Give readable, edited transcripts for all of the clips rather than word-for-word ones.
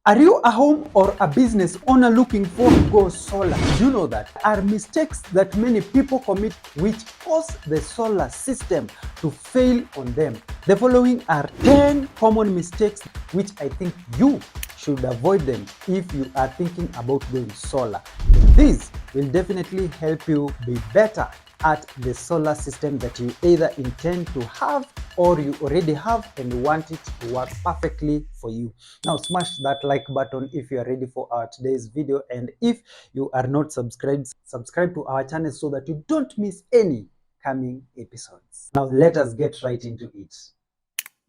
Are you a home or a business owner looking for to go solar? Do you know that are mistakes that many people commit which cause the solar system to fail on them? The following are 10 common mistakes which I think you should avoid them if you are thinking about going solar. These will definitely help you be better at the solar system that you either intend to have or you already have and want it to work perfectly for you. Now smash that like button if you are ready for our today's video, and if you are not subscribed, subscribe to our channel so that you don't miss any coming episodes. Now let us get right into it.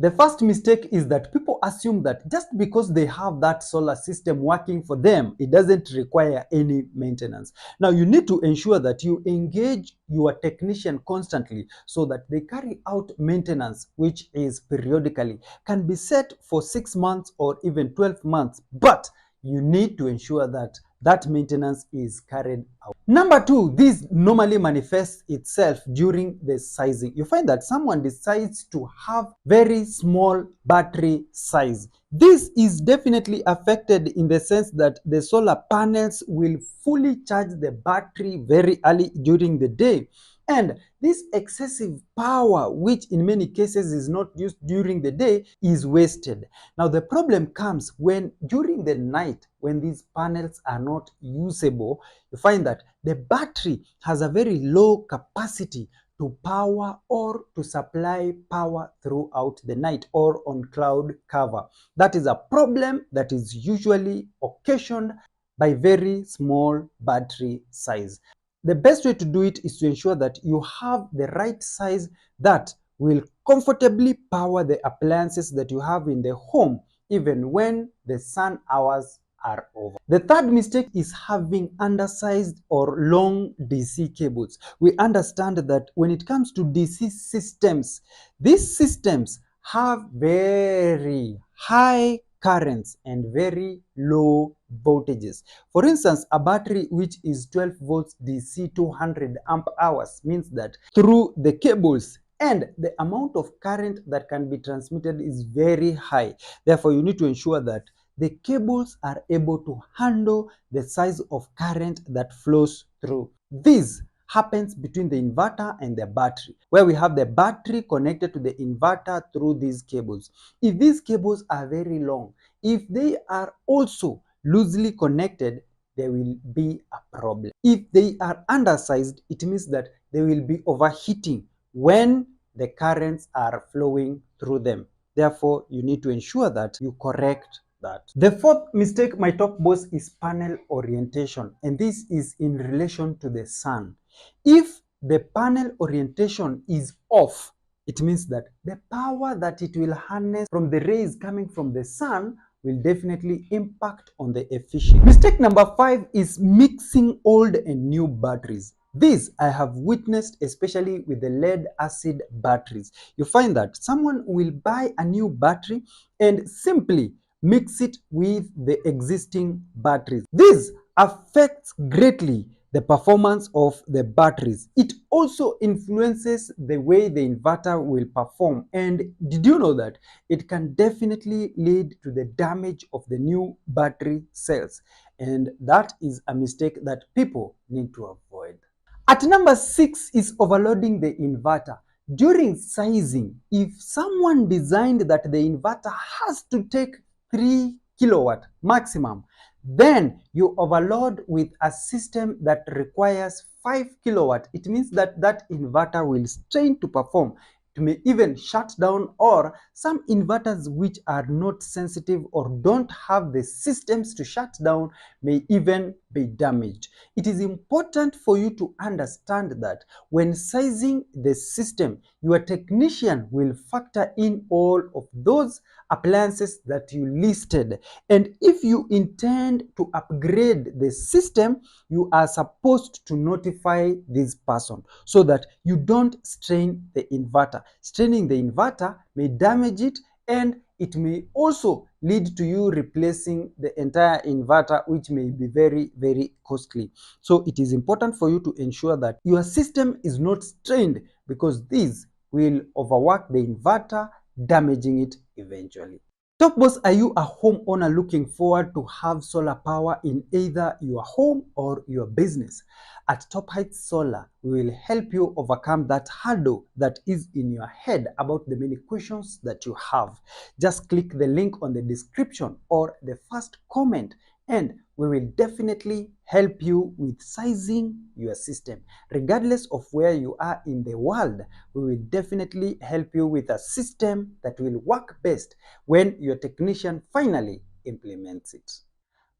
The first mistake is that people assume that just because they have that solar system working for them, it doesn't require any maintenance. Now, you need to ensure that you engage your technician constantly so that they carry out maintenance, which is periodically, can be set for 6 months or even 12 months, but you need to ensure that that maintenance is carried out. Number two, this normally manifests itself during the sizing. You find that someone decides to have very small battery size. This is definitely affected in the sense that the solar panels will fully charge the battery very early during the day. And this excessive power, which in many cases is not used during the day, is wasted. Now, the problem comes when during the night, when these panels are not usable, you find that the battery has a very low capacity to power or to supply power throughout the night or on cloud cover. That is a problem that is usually occasioned by very small battery size. The best way to do it is to ensure that you have the right size that will comfortably power the appliances that you have in the home, even when the sun hours are over. The third mistake is having undersized or long DC cables. We understand that when it comes to DC systems, these systems have very high currents and very low voltages. For instance, a battery which is 12 volts DC 200 amp hours means that through the cables and the amount of current that can be transmitted is very high. Therefore, you need to ensure that the cables are able to handle the size of current that flows through. This happens between the inverter and the battery, where we have the battery connected to the inverter through these cables. If these cables are very long, if they are also loosely connected, there will be a problem. If they are undersized, it means that they will be overheating when the currents are flowing through them. Therefore, you need to ensure that you correct that. The fourth mistake, my top boss, is panel orientation, and this is in relation to the sun. If the panel orientation is off, it means that the power that it will harness from the rays coming from the sun will definitely impact on the efficiency. Mistake number 5 is mixing old and new batteries. This I have witnessed especially with the lead acid batteries. You find that someone will buy a new battery and simply mix it with the existing batteries. This affects greatly the performance of the batteries. It also influences the way the inverter will perform. And did you know that it can definitely lead to the damage of the new battery cells? And that is a mistake that people need to avoid. At number 6 is overloading the inverter. During sizing, if someone designed that the inverter has to take 3 kilowatt maximum, then you overload with a system that requires 5 kilowatt. It means that that inverter will strain to perform. It may even shut down, or some inverters which are not sensitive or don't have the systems to shut down may even be damaged. It is important for you to understand that when sizing the system, your technician will factor in all of those appliances that you listed. And if you intend to upgrade the system, you are supposed to notify this person so that you don't strain the inverter. Straining the inverter may damage it, and it may also lead to you replacing the entire inverter, which may be very, very costly. So it is important for you to ensure that your system is not strained, because this will overwork the inverter, damaging it eventually. Top boss, are you a homeowner looking forward to have solar power in either your home or your business? At Top Heights Solar, we will help you overcome that hurdle that is in your head about the many questions that you have. Just click the link on the description or the first comment, and we will definitely help you with sizing your system. Regardless of where you are in the world, we will definitely help you with a system that will work best when your technician finally implements it.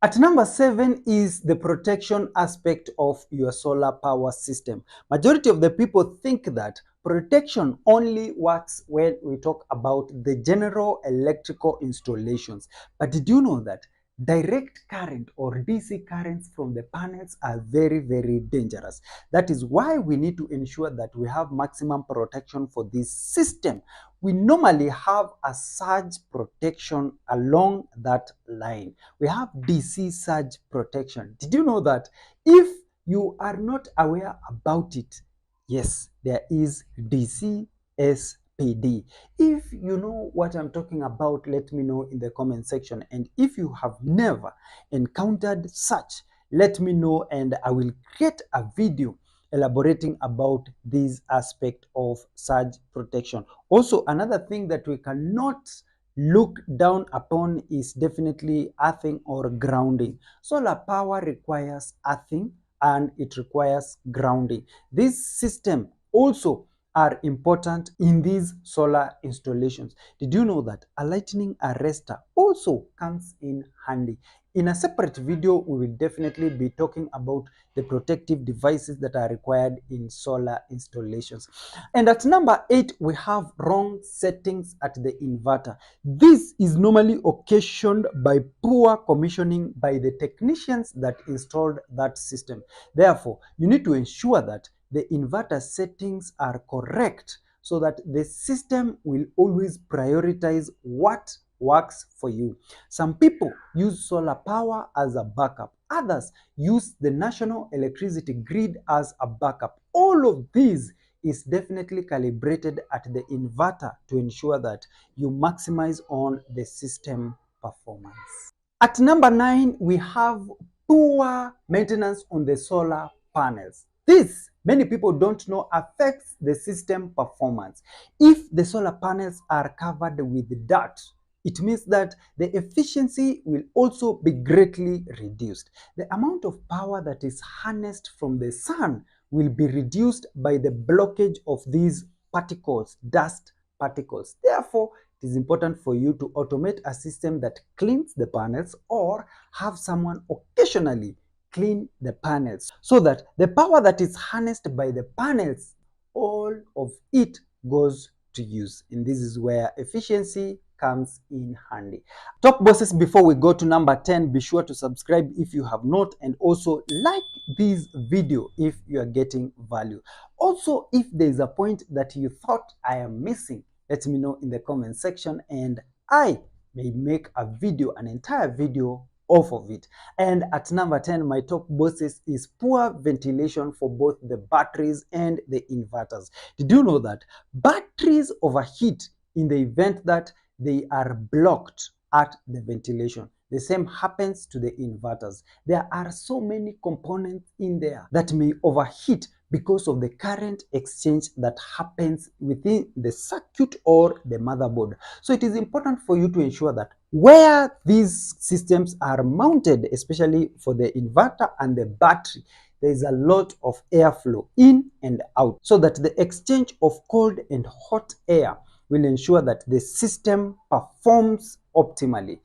At number 7 is the protection aspect of your solar power system. Majority of the people think that protection only works when we talk about the general electrical installations. But did you know that direct current or DC currents from the panels are very, very dangerous? That is why we need to ensure that we have maximum protection for this system. We normally have a surge protection along that line. We have DC surge protection. Did you know that if you are not aware about it, yes, there is DC SPD. If you know what I'm talking about, let me know in the comment section. And if you have never encountered such, let me know and I will create a video elaborating about this aspect of surge protection. Also, another thing that we cannot look down upon is definitely earthing or grounding. Solar power requires earthing and it requires grounding. This system also are important in these solar installations. Did you know that a lightning arrestor also comes in handy? In a separate video, we will definitely be talking about the protective devices that are required in solar installations. And at number 8, we have wrong settings at the inverter. This is normally occasioned by poor commissioning by the technicians that installed that system. Therefore, you need to ensure that the inverter settings are correct so that the system will always prioritize what works for you. Some people use solar power as a backup. Others use the national electricity grid as a backup. All of these is definitely calibrated at the inverter to ensure that you maximize on the system performance. At number 9, we have poor maintenance on the solar panels. This, many people don't know, affects the system performance. If the solar panels are covered with dirt, it means that the efficiency will also be greatly reduced. The amount of power that is harnessed from the sun will be reduced by the blockage of these particles, dust particles. Therefore, it is important for you to automate a system that cleans the panels or have someone occasionally clean the panels so that the power that is harnessed by the panels, all of it goes to use. And this is where efficiency comes in handy. Top bosses, before we go to number 10, be sure to subscribe if you have not, and also like this video if you are getting value. Also, if there is a point that you thought I am missing, let me know in the comment section and I may make a video, an entire video off of it. And at number 10, my top bosses is poor ventilation for both the batteries and the inverters. Did you know that batteries overheat in the event that they are blocked at the ventilation? The same happens to the inverters. There are so many components in there that may overheat because of the current exchange that happens within the circuit or the motherboard. So it is important for you to ensure that where these systems are mounted, especially for the inverter and the battery, there is a lot of airflow in and out so that the exchange of cold and hot air will ensure that the system performs optimally.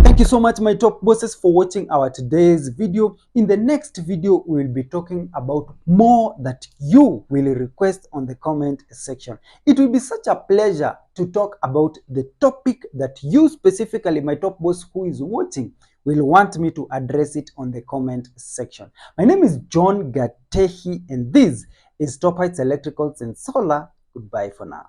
Thank you so much, my top bosses, for watching our today's video. In the next video, we will be talking about more that you will request on the comment section. It will be such a pleasure to talk about the topic that you specifically, my top boss who is watching, will want me to address it on the comment section. My name is John Gatehi, and this is Top Heights Electricals and Solar. Goodbye for now.